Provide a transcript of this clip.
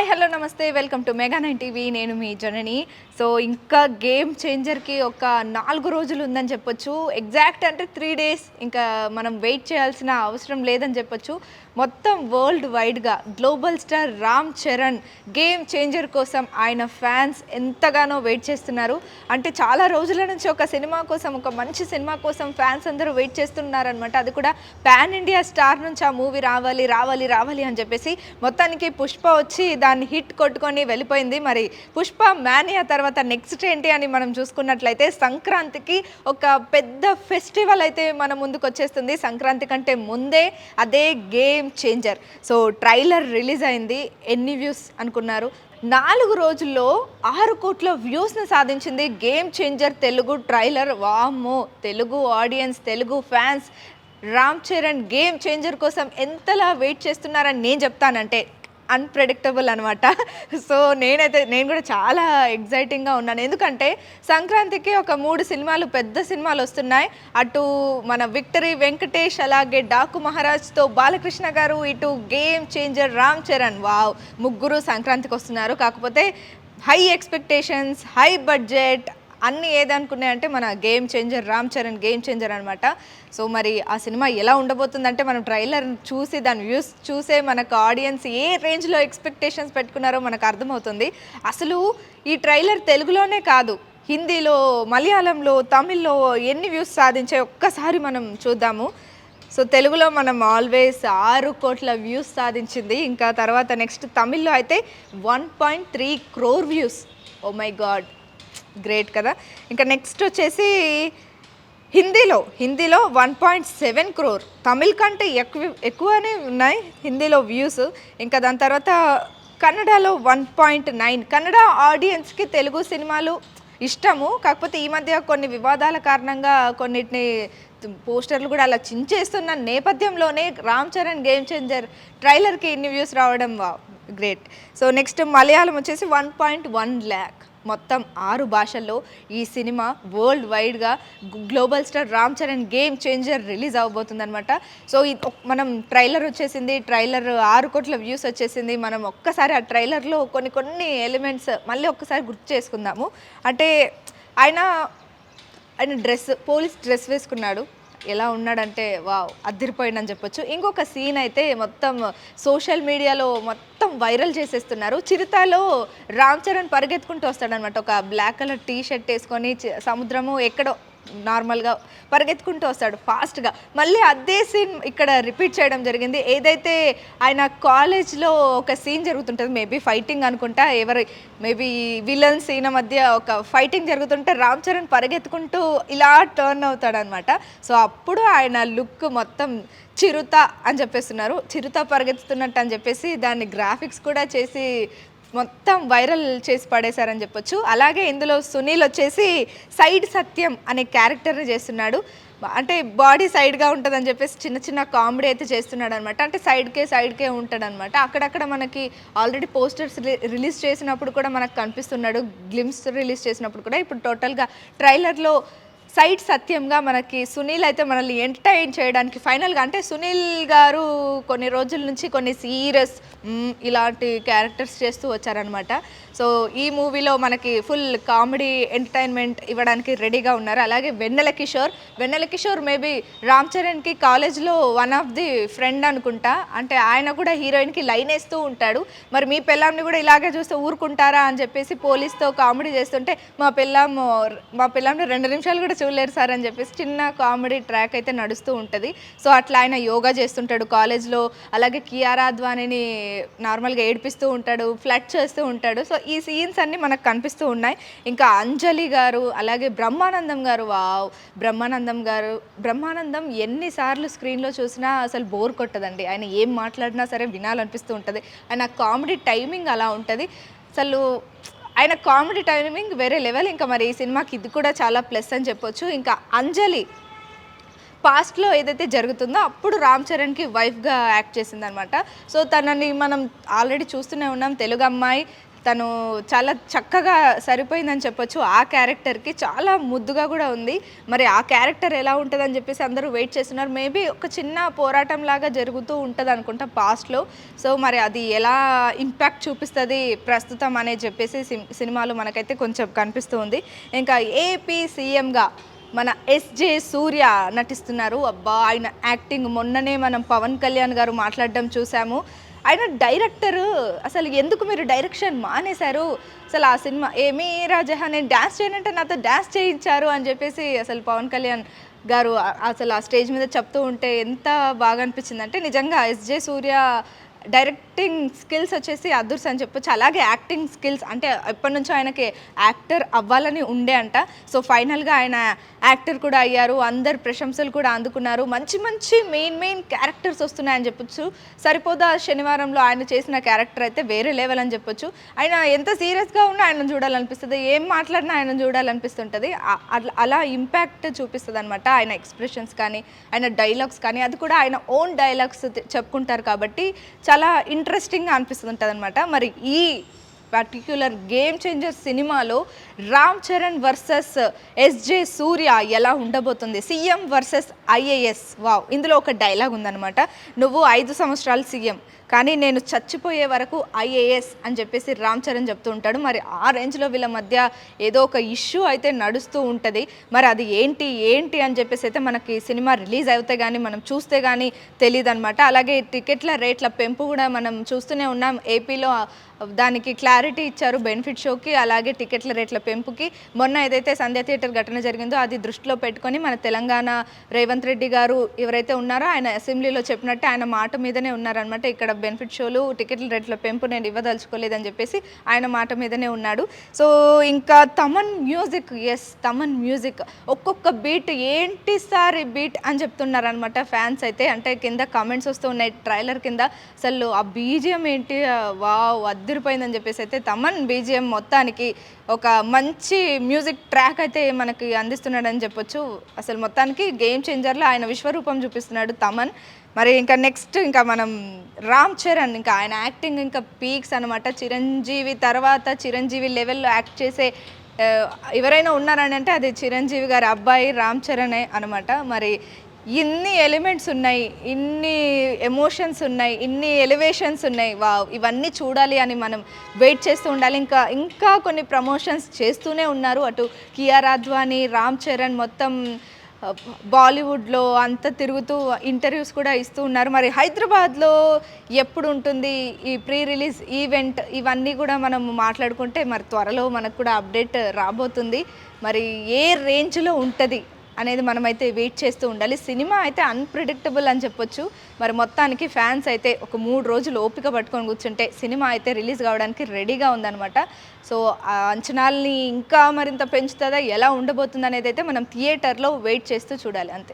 Hi hello నమస్తే welcome to mega 9 TV. నేను మీ జనని. So ఇంకా గేమ్ చేంజర్కి ఒక 4 రోజులు ఉందని చెప్పొచ్చు. ఎగ్జాక్ట్ అంటే 3 డేస్ ఇంకా మనం వెయిట్ చేయాల్సిన అవసరం లేదని చెప్పొచ్చు. మొత్తం వరల్డ్ వైడ్గా global star Ram Charan game changer కోసం ఆయన ఫ్యాన్స్ ఎంతగానో వెయిట్ చేస్తున్నారు. అంటే చాలా రోజుల నుంచి ఒక సినిమా కోసం, ఒక మంచి సినిమా కోసం ఫ్యాన్స్ అందరూ వెయిట్ చేస్తున్నారనమాట. అది కూడా పాన్ ఇండియా స్టార్ నుంచి ఆ మూవీ రావాలి రావాలి రావాలి అని చెప్పేసి మొత్తానికి పుష్ప వచ్చి దాన్ని హిట్ కొట్టుకొని వెళ్ళిపోయింది. మరి పుష్ప మానియా తర్వాత నెక్స్ట్ ఏంటి అని మనం చూసుకున్నట్లయితే సంక్రాంతికి ఒక పెద్ద ఫెస్టివల్ అయితే మన ముందుకు వచ్చేస్తుంది. సంక్రాంతి కంటే ముందే అదే game changer. So trailer release అయింది. ఎన్ని వ్యూస్ అనుకున్నారు? 4 రోజుల్లో 6 కోట్ల వ్యూస్ని సాధించింది గేమ్ చేంజర్ తెలుగు ట్రైలర్. వామ్మో, Telugu audience, Telugu fans Ram Charan game changer కోసం ఎంతలా వెయిట్ చేస్తున్నారని నేను చెప్తానంటే అన్ప్రెడిక్టబుల్ అనమాట. సో నేను కూడా చాలా ఎగ్జైటింగ్గా ఉన్నాను. ఎందుకంటే సంక్రాంతికి ఒక 3 సినిమాలు, పెద్ద సినిమాలు వస్తున్నాయి. అటు మన విక్టరీ వెంకటేష్, అలాగే డాకు మహారాజ్తో బాలకృష్ణ గారు, ఇటు game changer Ram Charan. Wow, ముగ్గురు సంక్రాంతికి వస్తున్నారు. కాకపోతే హై ఎక్స్పెక్టేషన్స్, హై బడ్జెట్ అన్నీ ఏదనుకున్నాయంటే మన game changer Ram Charan game changer అనమాట. సో మరి ఆ సినిమా ఎలా ఉండబోతుందంటే మనం ట్రైలర్ చూసి దాని వ్యూస్ చూసే మనకు ఆడియన్స్ ఏ రేంజ్లో ఎక్స్పెక్టేషన్స్ పెట్టుకున్నారో మనకు అర్థమవుతుంది. అసలు ఈ ట్రైలర్ తెలుగులోనే కాదు, హిందీలో, మలయాళంలో, తమిళ్లో ఎన్ని వ్యూస్ సాధించాయి ఒక్కసారి మనం చూద్దాము. సో తెలుగులో మనం ఆల్వేస్ 6 కోట్ల వ్యూస్ సాధించింది. ఇంకా తర్వాత నెక్స్ట్ తమిళ్లో అయితే 1.3 crore views. Oh my God, great కదా. ఇంకా నెక్స్ట్ వచ్చేసి హిందీలో 1.7 crore, తమిళ్ కంటే ఎక్కువనే ఉన్నాయి హిందీలో వ్యూస్. ఇంకా దాని తర్వాత కన్నడలో 1.9. కన్నడ ఆడియన్స్కి తెలుగు సినిమాలు ఇష్టము. కాకపోతే ఈ మధ్య కొన్ని వివాదాల కారణంగా కొన్నిటిని పోస్టర్లు కూడా అలా చించేస్తున్న నేపథ్యంలోనే రామ్ చరణ్ గేమ్ చేంజర్ ట్రైలర్కి ఇన్ని వ్యూస్ రావడం గ్రేట్. సో నెక్స్ట్ మలయాళం వచ్చేసి 1.1 lakh. మొత్తం 6 భాషల్లో ఈ సినిమా వరల్డ్ వైడ్గా global star Ram Charan game changer release అవబోతుందనమాట. సో మనం ట్రైలర్ వచ్చేసింది, ట్రైలర్ 6 కోట్ల వ్యూస్ వచ్చేసింది. మనం ఒక్కసారి ఆ ట్రైలర్లో కొన్ని ఎలిమెంట్స్ మళ్ళీ ఒక్కసారి గుర్తు చేసుకుందాము. అంటే ఆయన పోలీస్ డ్రెస్ వేసుకున్నాడు. ఎలా ఉన్నాడంటే వావ్, అదిరిపోయిందని చెప్పొచ్చు. ఇంకొక సీన్ అయితే మొత్తం సోషల్ మీడియాలో మొత్తం వైరల్ చేసేస్తున్నారు. చిరుతలో రామ్ చరణ్ పరిగెత్తుకుంటూ వస్తాడనమాట. ఒక బ్లాక్ కలర్ టీ షర్ట్ వేసుకొని సముద్రము ఎక్కడో నార్మల్గా పరిగెత్తుకుంటూ వస్తాడు ఫాస్ట్గా. మళ్ళీ అదే సీన్ ఇక్కడ రిపీట్ చేయడం జరిగింది. ఏదైతే ఆయన కాలేజ్లో ఒక సీన్ జరుగుతుంటుంది, మేబీ ఫైటింగ్ అనుకుంటా, మేబీ విలన్స్ ఈయన మధ్య ఒక ఫైటింగ్ జరుగుతుంటే రామ్ చరణ్ పరిగెత్తుకుంటూ ఇలా టర్న్ అవుతాడనమాట. సో అప్పుడు ఆయన లుక్ మొత్తం చిరుత అని చెప్పేస్తున్నారు, చిరుత పరిగెత్తుతున్నట్టు అని చెప్పేసి దాన్ని గ్రాఫిక్స్ కూడా చేసి మొత్తం వైరల్ చేసి పడేశారని చెప్పొచ్చు. అలాగే ఇందులో సునీల్ వచ్చేసి సైడ్ సత్యం అనే క్యారెక్టర్ని చేస్తున్నాడు. అంటే బాడీ సైడ్గా ఉంటుందని చెప్పేసి చిన్న కామెడీ అయితే చేస్తున్నాడు అనమాట. అంటే సైడ్కే ఉంటాడనమాట. అక్కడక్కడ మనకి ఆల్రెడీ పోస్టర్స్ రిలీజ్ చేసినప్పుడు కూడా మనకు కనిపిస్తున్నాడు, గ్లిమ్స్ రిలీజ్ చేసినప్పుడు కూడా. ఇప్పుడు టోటల్గా ట్రైలర్లో సైడ్ సత్యంగా మనకి సునీల్ అయితే మనల్ని ఎంటర్టైన్ చేయడానికి ఫైనల్గా, అంటే సునీల్ గారు కొన్ని రోజుల నుంచి కొన్ని సీరియస్ ఇలాంటి క్యారెక్టర్స్ చేస్తూ వచ్చారనమాట. సో ఈ మూవీలో మనకి ఫుల్ కామెడీ ఎంటర్టైన్మెంట్ ఇవ్వడానికి రెడీగా ఉన్నారు. అలాగే వెన్నెల కిషోర్ మేబీ రామ్ చరణ్కి కాలేజ్లో వన్ ఆఫ్ ది ఫ్రెండ్ అనుకుంటా. అంటే ఆయన కూడా హీరోయిన్కి లైన్ వేస్తూ ఉంటాడు. మరి మీ పిల్లాంని కూడా ఇలాగే చూస్తే ఊరుకుంటారా అని చెప్పేసి పోలీస్తో కామెడీ చేస్తుంటే మా పిల్లాంని 2 నిమిషాలు కూడా చూడలేరు సార్ అని చెప్పేసి చిన్న కామెడీ ట్రాక్ అయితే నడుస్తూ ఉంటుంది. సో అట్లా ఆయన యోగా చేస్తుంటాడు కాలేజ్లో. అలాగే కియారా అద్వానీని నార్మల్గా ఏడిపిస్తూ ఉంటాడు, ఫ్లడ్ చేస్తూ ఉంటాడు. సో ఈ సీన్స్ అన్నీ మనకు కనిపిస్తూ ఉన్నాయి. ఇంకా అంజలి గారు, అలాగే బ్రహ్మానందం గారు. వావ్, బ్రహ్మానందం ఎన్నిసార్లు స్క్రీన్లో చూసినా అసలు బోర్ కొట్టదండి. ఆయన ఏం మాట్లాడినా సరే వినాలనిపిస్తూ ఉంటుంది. ఆయన కామెడీ టైమింగ్ అలా ఉంటుంది. అసలు ఆయన కామెడీ టైమింగ్ వేరే లెవెల్. ఇంకా మరి ఈ సినిమాకి ఇది కూడా చాలా ప్లస్ అని చెప్పొచ్చు. ఇంకా అంజలి పాస్ట్లో ఏదైతే జరుగుతుందో అప్పుడు రామ్ చరణ్కి వైఫ్గా యాక్ట్ చేసిందనమాట. సో తనని మనం ఆల్రెడీ చూస్తూనే ఉన్నాం. తెలుగు అమ్మాయి, తను చాలా చక్కగా సరిపోయిందని చెప్పొచ్చు. ఆ క్యారెక్టర్‌కి చాలా ముద్దుగా కూడా ఉంది. మరి ఆ క్యారెక్టర్ ఎలా ఉంటదని చెప్పేసి అందరూ వెయిట్ చేస్తున్నారు. మేబీ ఒక చిన్న పోరాటంలాగా జరుగుతూ ఉంటదనుకుంటా పాస్ట్‌లో. సో, మరి అది ఎలా ఇంపాక్ట్ చూపిస్తది ప్రస్తుతం అనేది చెప్పేసి సినిమాలో మనకైతే కొంచెం కనిపిస్తూ ఉంది. ఇంకా ఏపీ సీఎంగా మన ఎస్‌జే సూర్య నటిస్తున్నారు. అబ్బా! ఆయన యాక్టింగ్ మొన్ననే మనం పవన్ కళ్యాణ్ గారు మాట్లాడడం చూసాము. ఆయన డైరెక్టరు అసలు ఎందుకు మీరు డైరెక్షన్ మానేశారు? అసలు ఆ సినిమా ఏమి రాజా నేను డాన్స్ చేయనంటే నాతో డాన్స్ చేయించారు అని చెప్పేసి అసలు పవన్ కళ్యాణ్ గారు అసలు ఆ స్టేజ్ మీద చెప్తూ ఉంటే ఎంత బాగా అనిపించిందంటే నిజంగా ఎస్‌జే సూర్య డైరెక్టింగ్ స్కిల్స్ వచ్చేసి అదుర్స్ అని చెప్పొచ్చు. అలాగే యాక్టింగ్ స్కిల్స్ అంటే ఎప్పటినుంచో ఆయనకి యాక్టర్ అవ్వాలని ఉండే అంట. సో, ఫైనల్‌గా ఆయన యాక్టర్ కూడా అయ్యారు. అందరి ప్రశంసలు కూడా అందుకున్నారు. మంచి మంచి మెయిన్ క్యారెక్టర్స్ వస్తున్నాయని చెప్పొచ్చు. సరిపోదా శనివారంలో ఆయన చేసిన క్యారెక్టర్ అయితే వేరే లెవెల్ అని చెప్పొచ్చు. ఆయన ఎంత సీరియస్‌గా ఉన్నా ఆయనను చూడాలనిపిస్తది. ఏం మాట్లాడినా ఆయనను చూడాలనిపిస్తుంటది. అలా ఇంపాక్ట్ చూపిస్తదనమాట. ఆయన ఎక్స్‌ప్రెషన్స్ కానీ, ఆయన డైలాగ్స్ కానీ అది కూడా ఆయన ఓన్ డైలాగ్స్ చెప్పుకుంటారు కాబట్టి చాలా ఇంట్రెస్టింగ్‌గా అనిపిస్తుంటదనమాట. మరి ఈ పర్టిక్యులర్ గేమ్ చేంజర్ సినిమాలో రామ్ చరణ్ వర్సెస్ ఎస్‌జే సూర్య ఎలా ఉండబోతుంది? CM versus IAS. వావ్! ఇందులో ఒక డైలాగ్ ఉందనమాట. నువ్వు 5 సంవత్సరాలు సీఎం కానీ నేను చచ్చిపోయే వరకు ఐఏఎస్ అని చెప్పేసి రామ్ చరణ్ చెప్తూ ఉంటాడు. మరి ఆ రేంజ్లో వీళ్ళ మధ్య ఏదో ఒక ఇష్యూ అయితే నడుస్తూ ఉంటుంది. మరి అది ఏంటి అని చెప్పేసి అయితే మనకి సినిమా రిలీజ్ అయితే కానీ మనం చూస్తే కానీ తెలియదు అనమాట. అలాగే టికెట్ల రేట్ల పెంపు కూడా మనం చూస్తూనే ఉన్నాం. ఏపీలో దానికి క్లారిటీ ఇచ్చారు బెనిఫిట్ షోకి, అలాగే టికెట్ల రేట్ల పెంపుకి. మొన్న ఏదైతే సంధ్య థియేటర్ ఘటన జరిగిందో అది దృష్టిలో పెట్టుకొని మన తెలంగాణ రేవంత్ రెడ్డి గారు ఎవరైతే ఉన్నారో ఆయన అసెంబ్లీలో చెప్పినట్టే ఆయన మాట మీదనే ఉన్నారనమాట. ఇక్కడ బెనిఫిట్ షోలు టికెట్ల రేట్ల పెంపు నేను ఇవ్వదలుచుకోలేదని చెప్పేసి ఆయన మాట మీదనే ఉన్నాడు. సో, ఇంకా తమన్ మ్యూజిక్ ఒక్కొక్క బీట్ ఏంటి సార్ ఈ బీట్ అని చెప్తున్నారనమాట ఫ్యాన్స్ అయితే. అంటే కింద కామెంట్స్ వస్తూ ఉన్నాయి ట్రైలర్ కింద, అసలు ఆ బీజిఎం ఏంటి వావ్ అద్దరిపోయిందని చెప్పేసి అయితే తమన్ బీజిఎం మొత్తానికి ఒక మంచి మ్యూజిక్ ట్రాక్ అయితే మనకి అందిస్తున్నాడని చెప్పొచ్చు. అసలు మొత్తానికి గేమ్ చేంజర్లో ఆయన విశ్వరూపం చూపిస్తున్నాడు తమన్. మరి ఇంకా నెక్స్ట్ ఇంకా మనం రామ్ చరణ్ ఇంకా ఆయన యాక్టింగ్ ఇంకా పీక్స్ అనమాట. చిరంజీవి తర్వాత చిరంజీవి లెవెల్లో యాక్ట్ చేసే ఎవరైనా ఉన్నారని అంటే అది చిరంజీవి గారి అబ్బాయి రామ్ చరణే అనమాట. మరి ఇన్ని ఎలిమెంట్స్ ఉన్నాయి, ఇన్ని ఎమోషన్స్ ఉన్నాయి, ఇన్ని ఎలివేషన్స్ ఉన్నాయి. వావ్! ఇవన్నీ చూడాలి అని మనం వెయిట్ చేస్తూ ఉండాలి. ఇంకా కొన్ని ప్రమోషన్స్ చేస్తూనే ఉన్నారు. అటు కియారా అద్వానీ, రామ్ చరణ్ మొత్తం బాలీవుడ్లో అంతా తిరుగుతూ ఇంటర్వ్యూస్ కూడా ఇస్తూ ఉన్నారు. మరి హైదరాబాద్లో ఎప్పుడు ఉంటుంది ఈ ప్రీ రిలీజ్ ఈవెంట్, ఇవన్నీ కూడా మనం మాట్లాడుకుంటే మరి త్వరలో మనకు కూడా అప్డేట్ రాబోతుంది. మరి ఏ రేంజ్లో ఉంటుంది అనేది మనమైతే వెయిట్ చేస్తూ ఉండాలి. సినిమా అయితే అన్‌ప్రెడిక్టబుల్ అని చెప్పొచ్చు. మరి మొత్తానికి ఫ్యాన్స్ అయితే ఒక 3 రోజులు ఓపిక పట్టుకొని కూర్చుంటే సినిమా అయితే రిలీజ్ కావడానికి రెడీగా ఉందనమాట. సో, ఆ అంచనాల్ని ఇంకా మరింత పెంచుతుందా, ఎలా ఉండబోతుంది అనేది అయితే మనం థియేటర్లో వెయిట్ చేస్తూ చూడాలి అంతే.